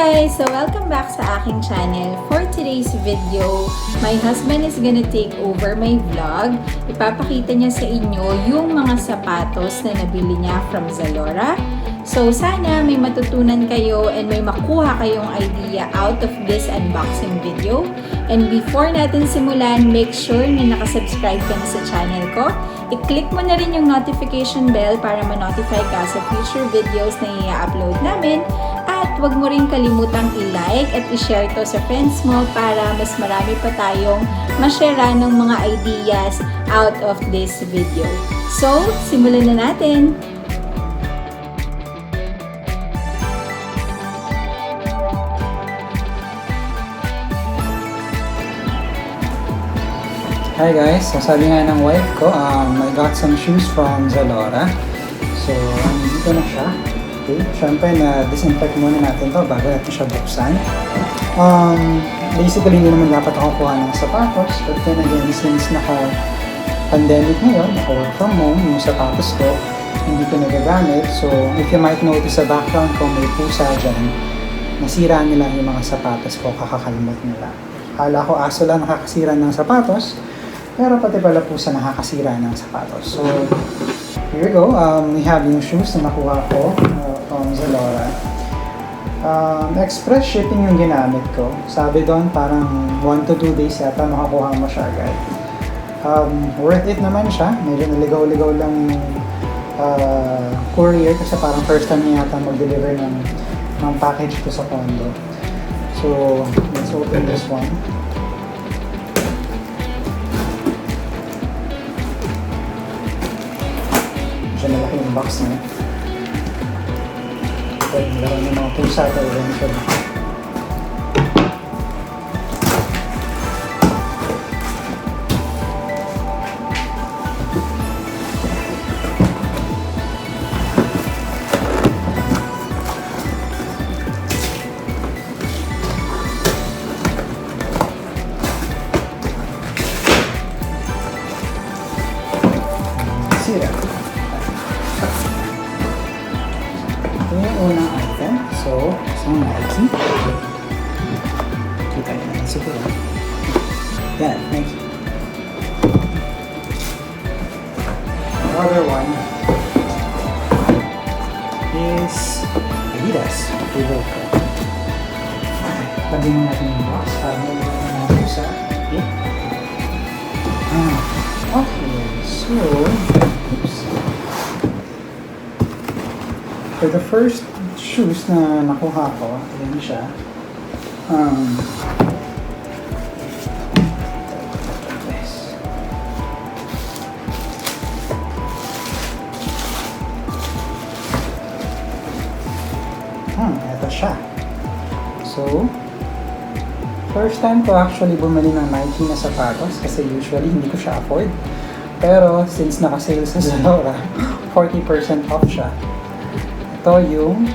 guys! So welcome back sa aking channel. For today's video, my husband is gonna take over my vlog. Ipapakita niya sa inyo yung mga sapatos na nabili niya from Zalora. So sana may matutunan kayo and may makuha kayong idea out of this unboxing video. And before natin simulan, make sure na nakasubscribe ka na sa channel ko. I-click mo na rin yung notification bell para ma-notify ka sa future videos na i-upload namin. At huwag mo rin kalimutang i-like at i-share to sa friends mo para mas marami pa tayong ma-share ng mga ideas out of this video. So, simulan na natin! Hi guys, so sabi nga ng wife ko, I got some shoes from Zalora. So, dito na siya. Okay, syempre na-disinfect muna natin to bago natin siya buksan. Basically, hindi naman dapat ako kuha ng sapatos. But then again, since naka-pandemic ngayon, naka-work from home, yung sapatos ko, hindi ko nagagamit. So, if you might notice sa background ko, may pusa dyan. Nasira nila yung mga sapatos ko, kakakalimot nila. Akala ko aso lang nakakasira ng sapatos. Pero pati pala po sa nakakasira ng sapatos. So, here we go. We have yung shoes na nakuha ko from Zalora. Express shipping yung ginamit ko. Sabi doon parang 1 to 2 days yata makakuha mo siya agad. Worth it naman siya. Medyo naligaw-ligaw lang yung courier kasi parang first time niya yata mag-deliver ng package ko sa condo. So, let's open this one. Medyo malaki yung box niya. Pwede nilaro ng mga pusa ito eventually. Sira. Ito yung unang item. So, isang Nike. Kita nyo naman siguro. Yan, Nike. The other one is Adidas. Okay, lagyan mo natin yung box para nalagyan natin sa okay. Okay, so oops. For the first shoes na nakuha ko, ayan siya. Yes. Ito siya. So, first time ko actually bumili ng Nike na sapatos kasi usually hindi ko siya afford. Pero since naka-sale sa Zalora, 40% off siya. Ito yung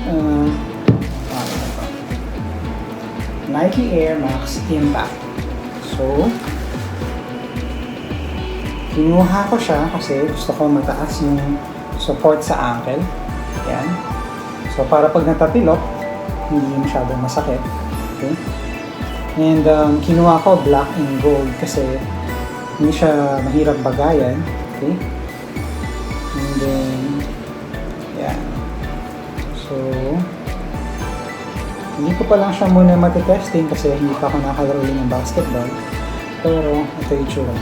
Nike Air Max Impact. So, kinuha ko siya kasi gusto ko mataas yung support sa ankle. Yan. So, para pag natapilok, hindi masyadong masakit. Okay? And kinuha ko black and gold kasi hindi siya mahirap bagayan. Okay? And then, yan. So, hindi ko pa lang siya muna matitesting kasi hindi pa ako nakalaro ng basketball. Pero, ito yung tsura.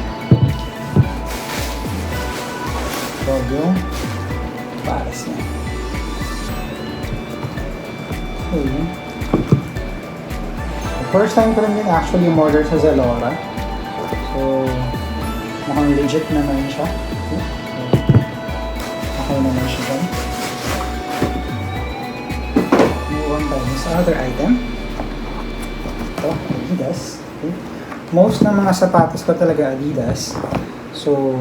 So, yung pares niya. Okay. First time ko rin din actually order sa Zalora. So, mukhang legit naman siya. Okay, okay naman siya dyan. Move on tayo sa other item. Ito, Adidas. Okay. Most ng mga sapatos ko talaga Adidas. So,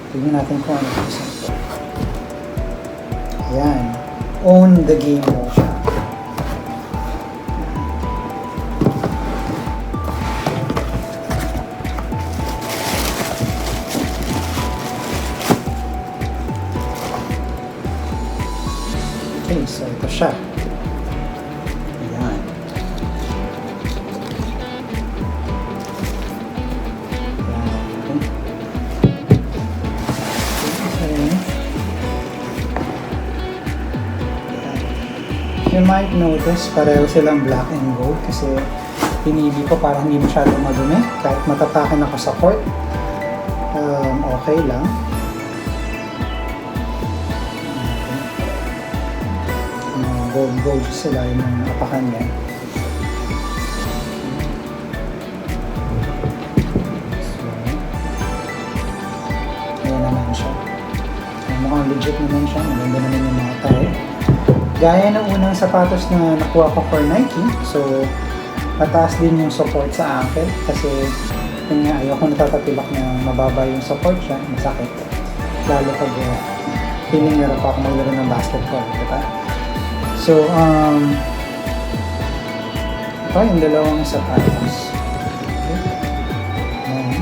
tingnan natin kung ano ito. Ayan. Own the game mo siya. Okay, so ito siya. You might notice pareho silang black and gold kasi pinili ko para hindi masyadong madumi. Kahit matatakin ako sa court, okay lang. Gold sila yung mga apakan niya. So, ayan naman siya. Mukhang legit naman siya. Maganda naman yung mga tayo. Gaya ng unang sapatos na nakuha ko for Nike. So, mataas din yung support sa ankle. Kasi, yun nga, ayoko natatatilak na mababa yung support siya. Masakit. Lalo pag feeling nila pa ako maglaro ng basketball. Diba? So, ito yung dalawang sapatos. Okay. Ayan.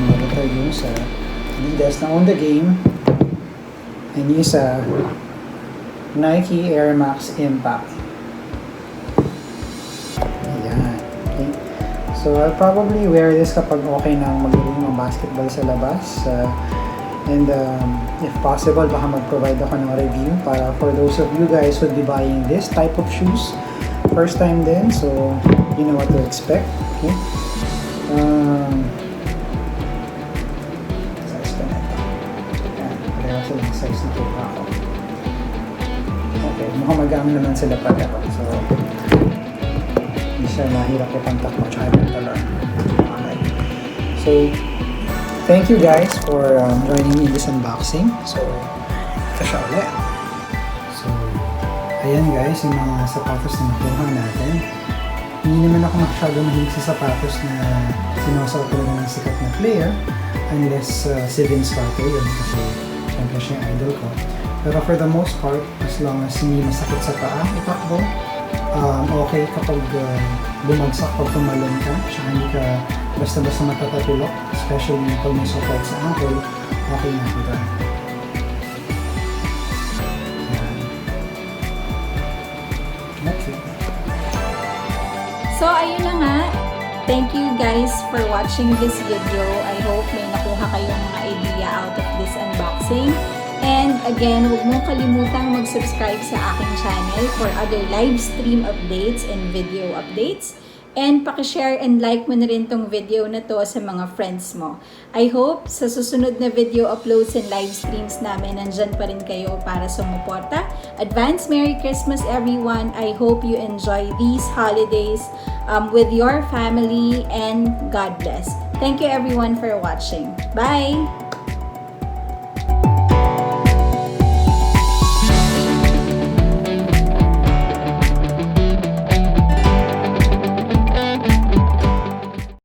Ang bagay yung sa Adidas na on the game. And yung sa Nike Air Max Impact. Ayan. Okay. So, I'll probably wear this kapag okay na maglaro ng basketball sa labas. And if possible, baka mag-provide ako ng review para for those of you guys who would be buying this type of shoes first time din, so you know what to expect. Okay. Size ko na ito. Ayan, pareho silang size na kuha ako. Okay, mukhang mag-amin naman sila pareho. So, hindi siya mahirap itang takbo tsaka itang talon. Okay. So, thank you guys for joining me in this unboxing. So, ito siya ulit. So, ayan guys, yung mga sapatos na nakuha natin. Hindi naman ako masyado mahilig sa sapatos na sinusuot talaga ng sikat na player. Unless si Vince Carter yun, kasi syempre siya yung idol ko. Pero for the most part, as long as hindi masakit sa paa, itakbo, okay kapag bumagsak pag tumalon ka, tsaka hindi ka basta-basta matatatulok, especially pag may support sa ankle, okay na ito. That's it. So, ayun na nga. Thank you guys for watching this video. I hope may nakuha kayong mga idea out of this unboxing. And again, huwag mong kalimutang mag-subscribe sa aking channel for other live stream updates and video updates. And pakishare and like mo na rin tong video na to sa mga friends mo. I hope sa susunod na video uploads and live streams namin, nandyan pa rin kayo para sumuporta. Advance Merry Christmas everyone! I hope you enjoy these holidays with your family and God bless. Thank you everyone for watching. Bye!